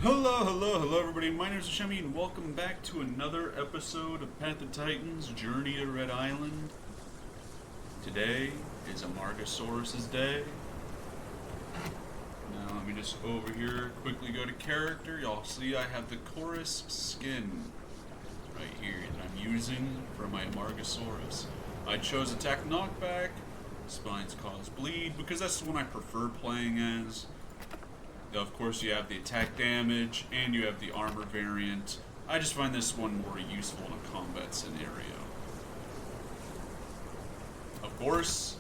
Hello everybody. My name is Shemi and welcome back to another episode of Path of Titans Journey to Red Island. Today is Amargasaurus' day. Now let me just over here quickly go to character. Y'all see I have the chorus skin right here that I'm using for my Amargasaurus. I chose attack knockback, spines cause bleed, because that's the one I prefer playing as. Of course, you have the attack damage, and you have the armor variant. I just find this one more useful in a combat scenario. Of course,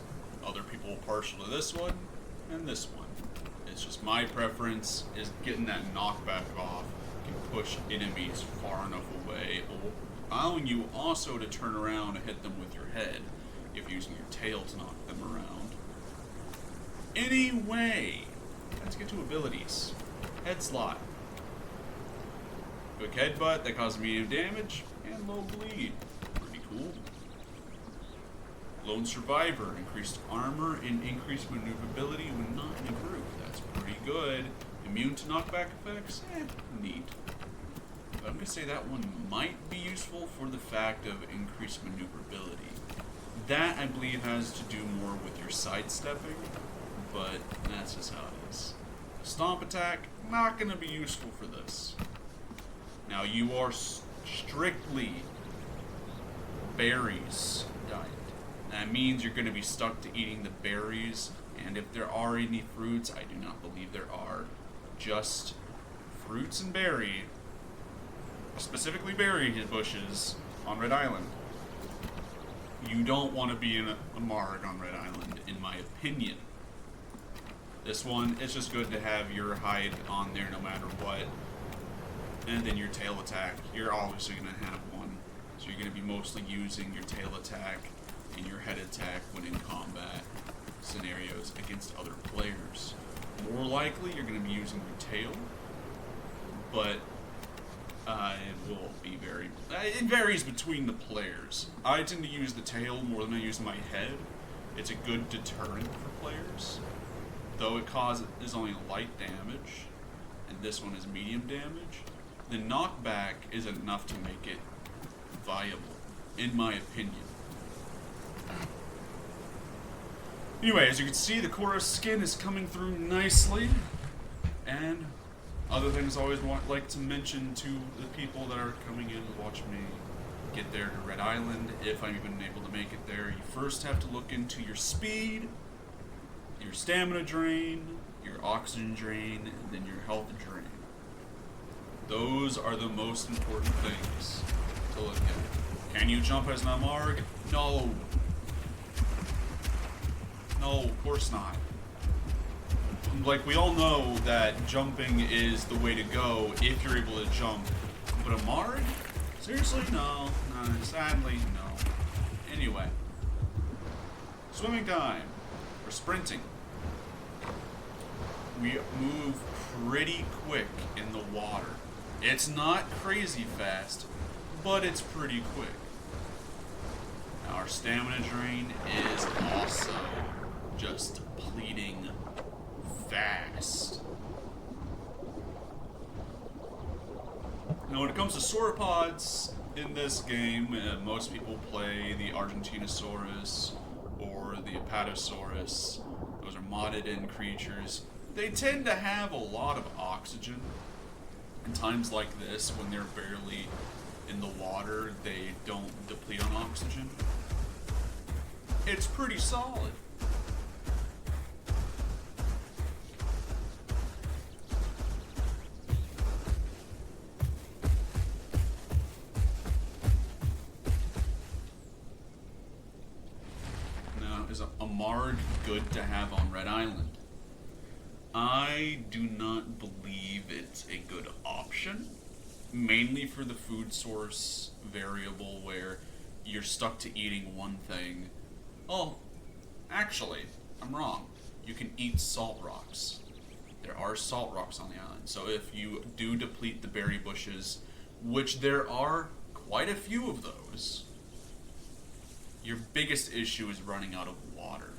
other people are partial to this one, and this one. It's just my preference is getting that knockback off, can push enemies far enough away, allowing you also to turn around and hit them with your head, if you're using your tail to knock them around. Anyway, let's get to abilities. Head slot. Quick headbutt that causes medium damage and low bleed. Pretty cool. Lone survivor. Increased armor and increased maneuverability when not in a group. That's pretty good. Immune to knockback effects? Neat. But I'm going to say that one might be useful for the fact of increased maneuverability. That, I believe, has to do more with your sidestepping, but that's just how it is. Stomp attack, not going to be useful for this. Now, you are strictly berries diet. That means you're going to be stuck to eating the berries, and if there are any fruits, I do not believe there are. Just fruits and berry, specifically berry bushes on Red Island. You don't want to be in a Marg on Red Island, in my opinion. This one, it's just good to have your hide on there no matter what. And then your tail attack, you're obviously going to have one. So you're going to be mostly using your tail attack and your head attack when in combat scenarios against other players. More likely, you're going to be using your tail, but it will be it varies between the players. I tend to use the tail more than I use my head. It's a good deterrent for players. Though it is only light damage, and this one is medium damage, the knockback is enough to make it viable, in my opinion. Anyway, as you can see, the chorus skin is coming through nicely, and other things I always like to mention to the people that are coming in to watch me get there to Red Island, if I'm even able to make it there. You first have to look into your speed, your stamina drain, your oxygen drain, and then your health drain. Those are the most important things to look at. Can you jump as an Amarg? No. No, of course not. Like, we all know that jumping is the way to go if you're able to jump. But Amarg? Seriously? No. Sadly, no. Anyway. Swimming time. Or sprinting. We move pretty quick in the water. It's not crazy fast, but it's pretty quick. Now our stamina drain is also just depleting fast. Now when it comes to sauropods in this game, most people play the Argentinosaurus or the Apatosaurus. Those are modded in creatures. They tend to have a lot of oxygen. In times like this, when they're barely in the water, they don't deplete on oxygen. It's pretty solid. Now, is a Marg good to have on Red Island? I do not believe it's a good option, mainly for the food source variable where you're stuck to eating one thing. Oh, actually, I'm wrong. You can eat salt rocks. There are salt rocks on the island, so if you do deplete the berry bushes, which there are quite a few of those, your biggest issue is running out of water.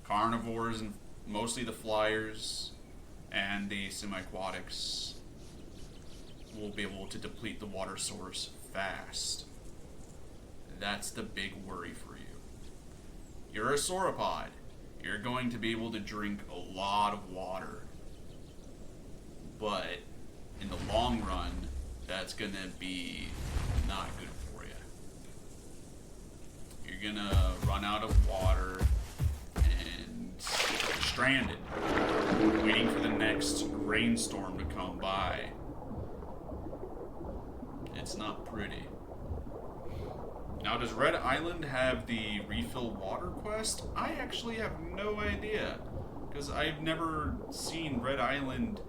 Carnivores and mostly the flyers and the semi-aquatics will be able to deplete the water source fast. That's the big worry for you. You're a sauropod. You're going to be able to drink a lot of water. But in the long run, that's going to be not good for you. You're going to run out of water and you're stranded, waiting for the next rainstorm to come by. It's not pretty. Now, does Red Island have the refill water quest? I actually have no idea, because I've never seen Red Island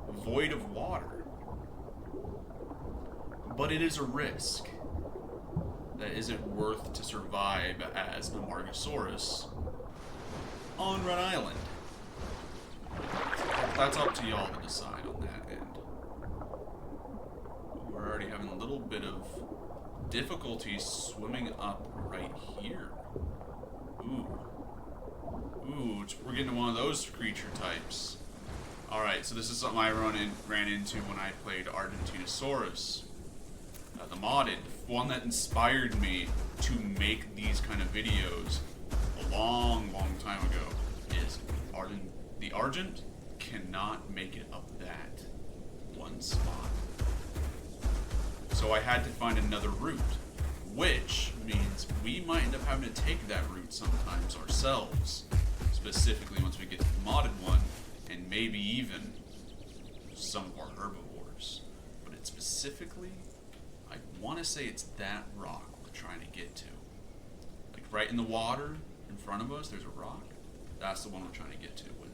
void of water. But it is a risk. That is it worth to survive as an Amargasaurus on Red Island? That's up to y'all to decide on that end. We're already having a little bit of difficulty swimming up right here. Ooh, we're getting to one of those creature types. Alright, so this is something I ran into when I played Argentinosaurus. The modded, one that inspired me to make these kind of videos a long time ago, is the Argent cannot make it up that one spot. So I had to find another route, which means we might end up having to take that route sometimes ourselves, specifically once we get to the modded one, and maybe even some of our herbivores. But it's specifically, I want to say it's that rock we're trying to get to. Like right in the water in front of us, there's a rock. That's the one we're trying to get to when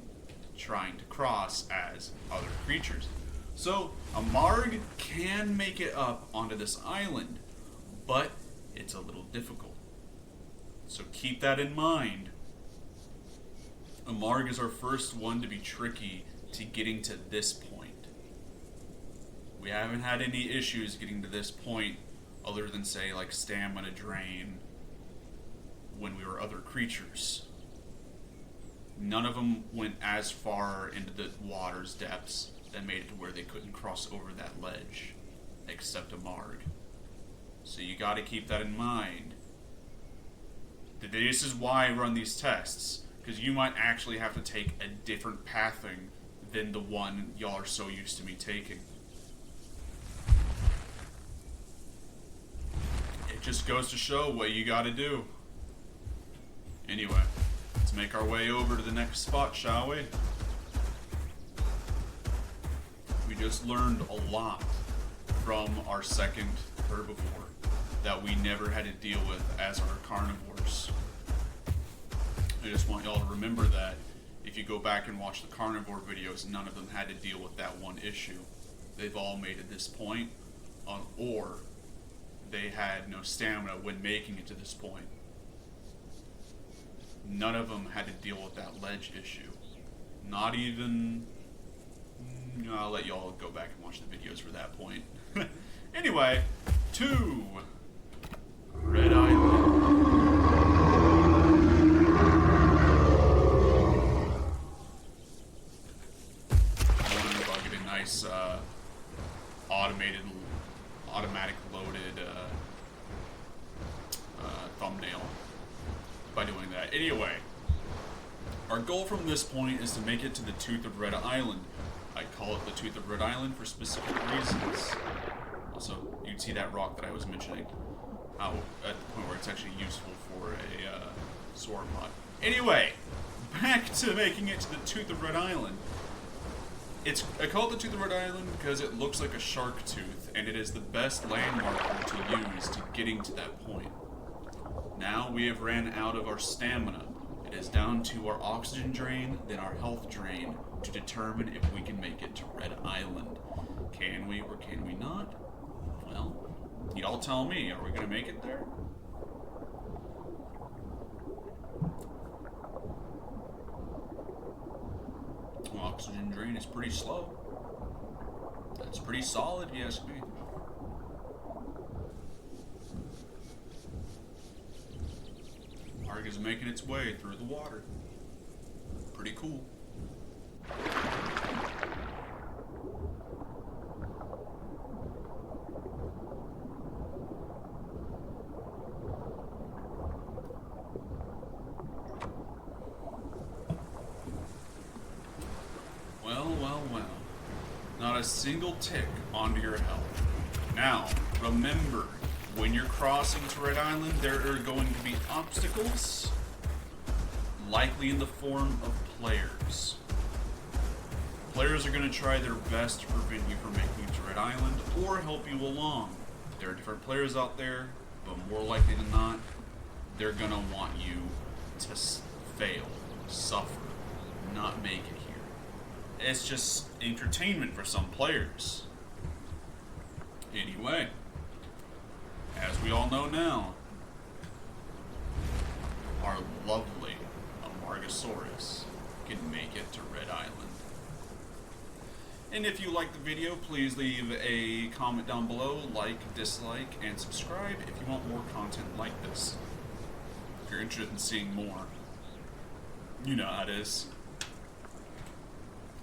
trying to cross as other creatures. So, a Marg can make it up onto this island, but it's a little difficult. So keep that in mind. A Marg is our first one to be tricky to getting to this point. We haven't had any issues getting to this point other than, say, like stamina drain when we were other creatures. None of them went as far into the water's depths that made it to where they couldn't cross over that ledge, except a Marg. So you gotta keep that in mind. This is why I run these tests, because you might actually have to take a different pathing than the one y'all are so used to me taking. It just goes to show what you gotta do. Anyway, let's make our way over to the next spot, shall we? We just learned a lot from our second herbivore that we never had to deal with as our carnivores. I just want y'all to remember that if you go back and watch the carnivore videos, none of them had to deal with that one issue. They've all made it this point, or they had no stamina when making it to this point. None of them had to deal with that ledge issue. Not even... I'll let y'all go back and watch the videos for that point. Anyway, to Red Island. I'll get a nice automatic loaded thumbnail by doing that. Anyway, our goal from this point is to make it to the Tooth of Red Island. I call it the Tooth of Red Island for specific reasons. Also, you'd see that rock that I was mentioning, at the point where it's actually useful for a sauropod. Anyway, back to making it to the Tooth of Red Island. I call it the Tooth of Red Island because it looks like a shark tooth, and it is the best landmark to use to getting to that point. Now we have ran out of our stamina. It is down to our oxygen drain, then our health drain, to determine if we can make it to Red Island. Can we or can we not? Well, y'all tell me. Are we going to make it there? Well, oxygen drain is pretty slow. That's pretty solid, if you ask me. Marg is making its way through the water. Pretty cool. single tick onto your health. Now, remember, when you're crossing to Red Island, there are going to be obstacles, likely in the form of players. Players are going to try their best to prevent you from making it to Red Island or help you along. There are different players out there, but more likely than not, they're going to want you to fail, suffer, not make it here. It's just entertainment for some players. Anyway, as we all know now, our lovely Amargasaurus can make it to Red Island. And if you like the video, please leave a comment down below, like, dislike, and subscribe if you want more content like this. If you're interested in seeing more, you know how it is.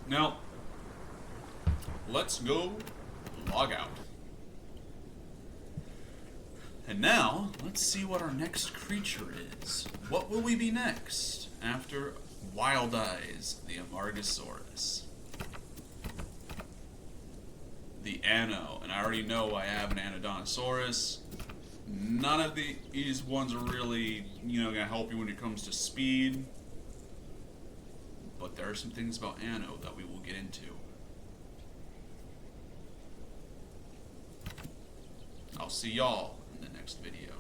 Now, let's go log out. And now, let's see what our next creature is. What will we be next after Wild Eyes, the Amargasaurus? The Anno, and I already know I have an Anodontosaurus. None of these ones are really, gonna help you when it comes to speed. But there are some things about Anno that we will get into. I'll see y'all in the next video.